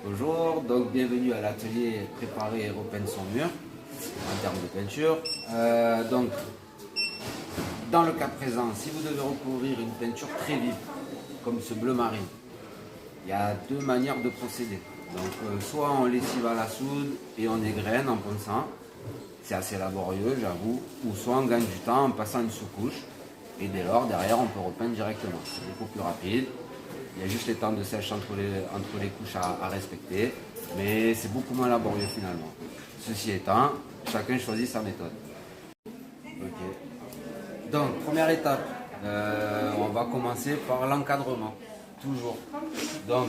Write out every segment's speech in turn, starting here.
Bonjour, donc bienvenue à l'atelier préparer et repeindre son mur en termes de peinture. Donc, dans le cas présent, si vous devez recouvrir une peinture très vive, comme ce bleu marine, il y a deux manières de procéder. Donc, soit on lessive à la soude et on égrène en ponçant, c'est assez laborieux, j'avoue, ou soit on gagne du temps en passant une sous-couche, et dès lors, derrière, on peut repeindre directement. C'est beaucoup plus rapide. Il y a juste les temps de sèche entre les couches à respecter, mais c'est beaucoup moins laborieux finalement. Ceci étant, chacun choisit sa méthode. Ok. Donc, première étape, on va commencer par l'encadrement, toujours. Donc,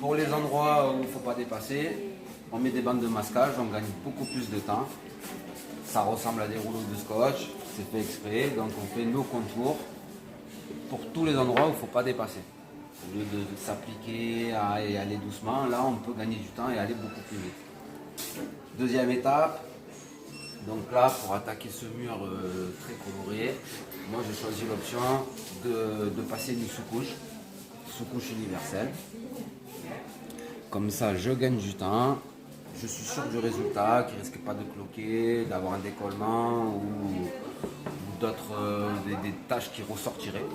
pour les endroits où il ne faut pas dépasser, on met des bandes de masquage, on gagne beaucoup plus de temps. Ça ressemble à des rouleaux de scotch, c'est fait exprès, donc on fait nos contours pour tous les endroits où il ne faut pas dépasser. Au lieu de s'appliquer et aller doucement, là on peut gagner du temps et aller beaucoup plus vite. Deuxième étape, donc là pour attaquer ce mur très coloré, moi j'ai choisi l'option de passer une sous-couche universelle. Comme ça je gagne du temps, je suis sûr du résultat, qui ne risque pas de cloquer, d'avoir un décollement ou d'autres des taches qui ressortiraient.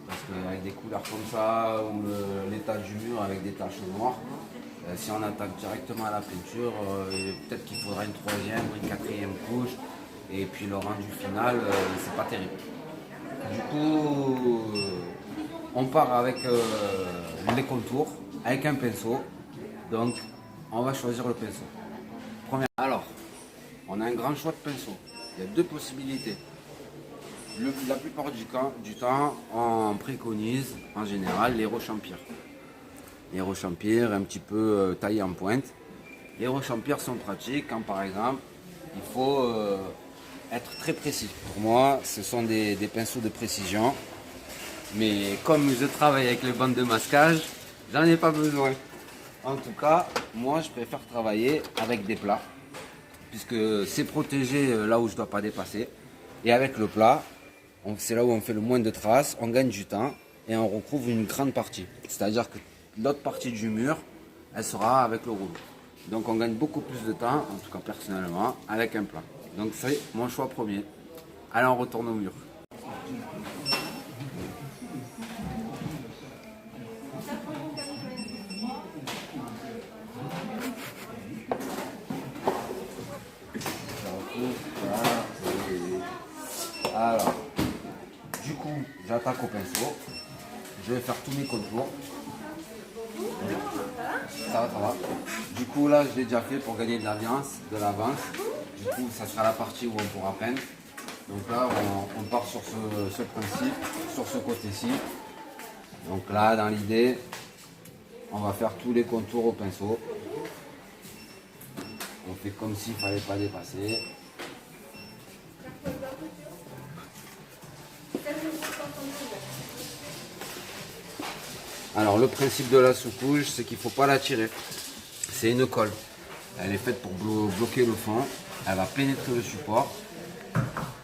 Parce qu'avec des couleurs comme ça, ou l'état du mur avec des taches noires, si on attaque directement à la peinture, peut-être qu'il faudra une troisième ou une quatrième couche, et puis le rendu final, c'est pas terrible. Du coup, on part avec les contours, avec un pinceau, donc on va choisir le pinceau. Alors, on a un grand choix de pinceaux, il y a deux possibilités. La plupart du temps, on préconise en général les roches-empire. Les roches-empire un petit peu taillés en pointe. Les roches-empire sont pratiques quand par exemple, il faut être très précis. Pour moi, ce sont des pinceaux de précision. Mais comme je travaille avec les bandes de masquage, j'en ai pas besoin. En tout cas, moi je préfère travailler avec des plats. Puisque c'est protégé là où je ne dois pas dépasser. Et avec le plat, c'est là où on fait le moins de traces, on gagne du temps et on recouvre une grande partie. C'est-à-dire que l'autre partie du mur, elle sera avec le rouleau. Donc on gagne beaucoup plus de temps, en tout cas personnellement, avec un plat. Donc c'est mon choix premier. Allez, on retourne au mur. Alors, du coup, j'attaque au pinceau. Je vais faire tous mes contours. Ça va. Du coup, là, je l'ai déjà fait pour gagner de l'avance. Du coup, ça sera la partie où on pourra peindre. Donc là, on part sur ce principe, sur ce côté-ci. Donc là, dans l'idée, on va faire tous les contours au pinceau. On fait comme s'il ne fallait pas dépasser. Alors le principe de la sous-couche, c'est qu'il ne faut pas la tirer. C'est une colle. Elle est faite pour bloquer le fond. Elle va pénétrer le support.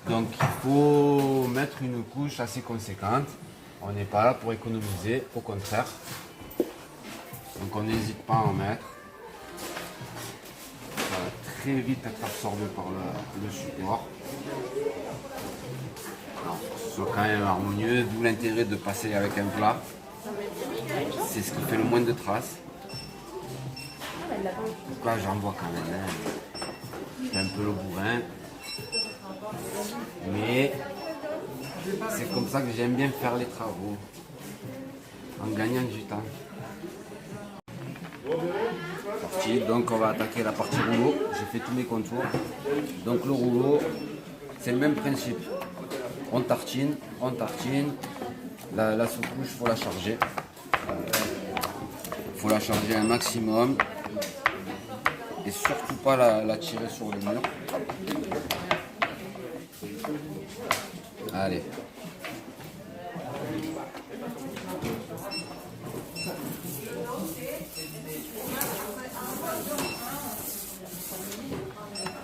Donc il faut mettre une couche assez conséquente. On n'est pas là pour économiser, au contraire. Donc on n'hésite pas à en mettre. Ça va très vite être absorbé par le support. Alors, que ce soit quand même harmonieux, d'où l'intérêt de passer avec un plat. C'est ce qui fait le moins de traces. Donc là j'en vois quand même. Je fais un peu le bourrin. Mais c'est comme ça que j'aime bien faire les travaux. En gagnant du temps. Parti. Donc on va attaquer la partie rouleau. J'ai fait tous mes contours. Donc le rouleau, c'est le même principe. On tartine. La sous-couche, il faut la charger. Il faut la charger un maximum. Et surtout pas la tirer sur le mur. Allez.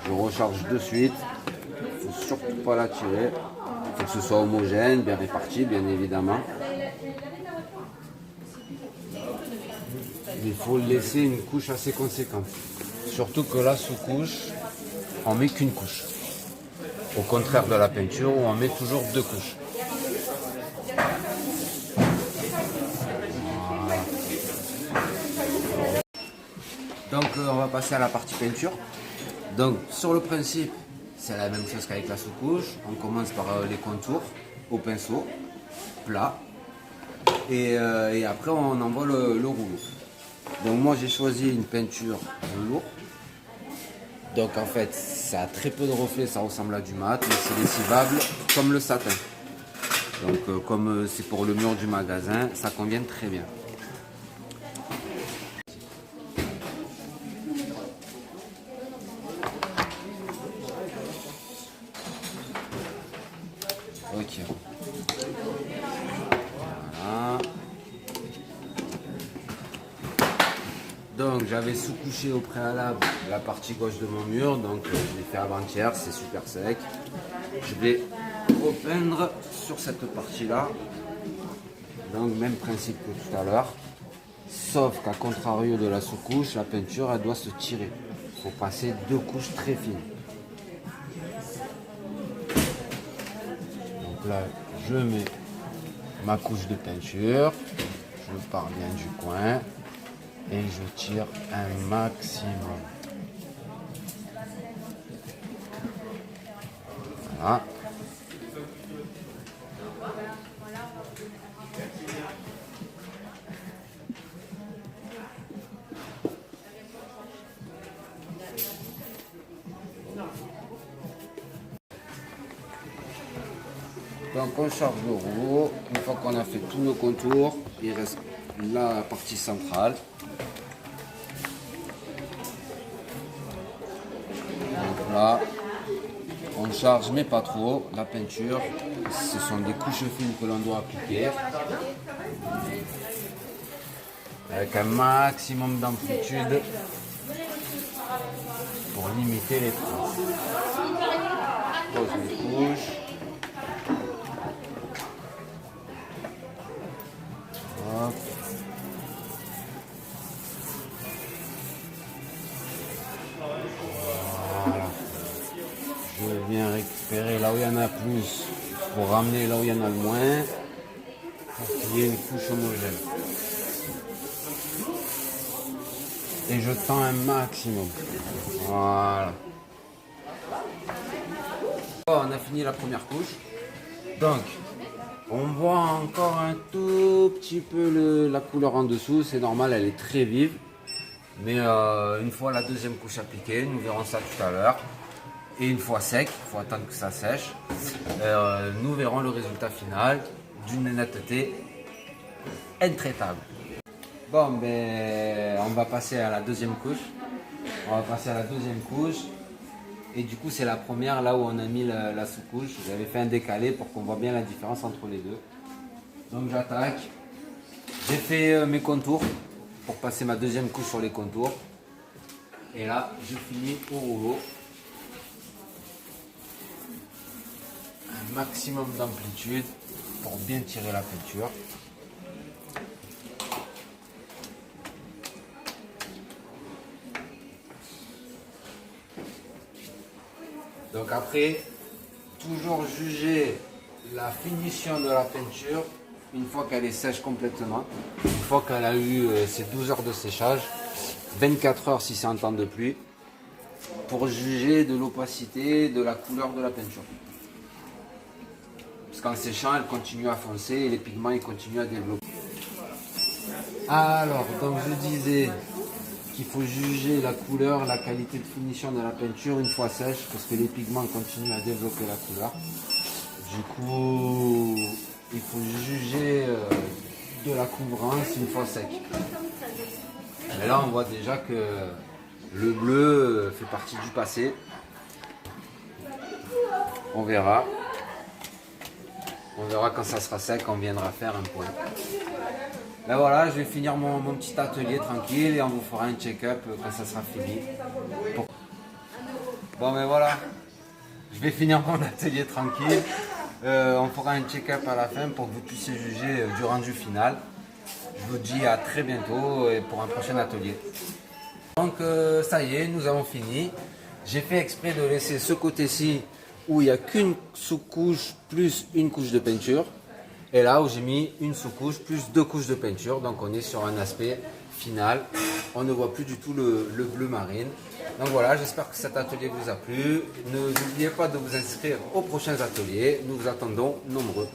Je recharge de suite. Il ne faut surtout pas la tirer. Il faut que ce soit homogène, bien réparti, bien évidemment. Mais faut laisser une couche assez conséquente. Surtout que la sous-couche, on met qu'une couche. Au contraire de la peinture où on met toujours deux couches. Voilà. Donc on va passer à la partie peinture. Donc sur le principe, c'est la même chose qu'avec la sous-couche. On commence par les contours au pinceau, plat. Et après on envoie le rouleau. Donc moi j'ai choisi une peinture velours. Donc en fait ça a très peu de reflets, ça ressemble à du mat, mais c'est lessivable comme le satin. Donc comme c'est pour le mur du magasin, ça convient très bien. Ok. Voilà. Donc j'avais sous-couché au préalable la partie gauche de mon mur, donc je l'ai fait avant-hier, c'est super sec. Je vais repeindre sur cette partie-là. Donc même principe que tout à l'heure. Sauf qu'à contrario de la sous-couche, la peinture elle doit se tirer. Il faut passer deux couches très fines. Donc là, je mets ma couche de peinture. Je pars bien du coin. Et je tire un maximum. Voilà. Donc on charge le rouleau. Une fois qu'on a fait tous nos contours, il reste la partie centrale. Donc là, on charge mais pas trop. La peinture, ce sont des couches fines que l'on doit appliquer. Avec un maximum d'amplitude pour limiter les traces. Pose les couches. Hop. Voilà. Je viens récupérer là où il y en a plus pour ramener là où il y en a le moins pour qu'il y ait une couche homogène. Et je tends un maximum. Voilà. On a fini la première couche. Donc, on voit encore un tout petit peu la couleur en dessous. C'est normal, elle est très vive. Mais une fois la deuxième couche appliquée, nous verrons ça tout à l'heure. Et une fois sec, il faut attendre que ça sèche. Nous verrons le résultat final d'une netteté intraitable. Bon, ben, on va passer à la deuxième couche. Et du coup, c'est la première là où on a mis la sous-couche. J'avais fait un décalé pour qu'on voit bien la différence entre les deux. Donc j'attaque. J'ai fait mes contours pour passer ma deuxième couche sur les contours. Et là, je finis au rouleau. Un maximum d'amplitude pour bien tirer la peinture. Donc après, toujours juger la finition de la peinture une fois qu'elle est sèche complètement, une fois qu'elle a eu ses 12 heures de séchage, 24 heures si c'est en temps de pluie, pour juger de l'opacité, de la couleur de la peinture. Parce qu'en séchant, elle continue à foncer et les pigments ils continuent à développer. Alors, donc je disais qu'il faut juger la couleur, la qualité de finition de la peinture une fois sèche, parce que les pigments continuent à développer la couleur. Du coup, il faut juger de la couvrance une fois sec. Mais là, on voit déjà que le bleu fait partie du passé. On verra. On verra quand ça sera sec, on viendra faire un point. Là voilà, je vais finir mon petit atelier tranquille et on vous fera un check-up quand ça sera fini. Bon mais voilà, je vais finir mon atelier tranquille. On fera un check-up à la fin pour que vous puissiez juger du rendu final. Je vous dis à très bientôt et pour un prochain atelier. Donc ça y est, nous avons fini. J'ai fait exprès de laisser ce côté-ci où il n'y a qu'une sous-couche plus une couche de peinture. Et là où j'ai mis une sous-couche plus deux couches de peinture. Donc on est sur un aspect final. On ne voit plus du tout le bleu marine. Donc voilà, j'espère que cet atelier vous a plu. N'oubliez pas de vous inscrire aux prochains ateliers. Nous vous attendons nombreux.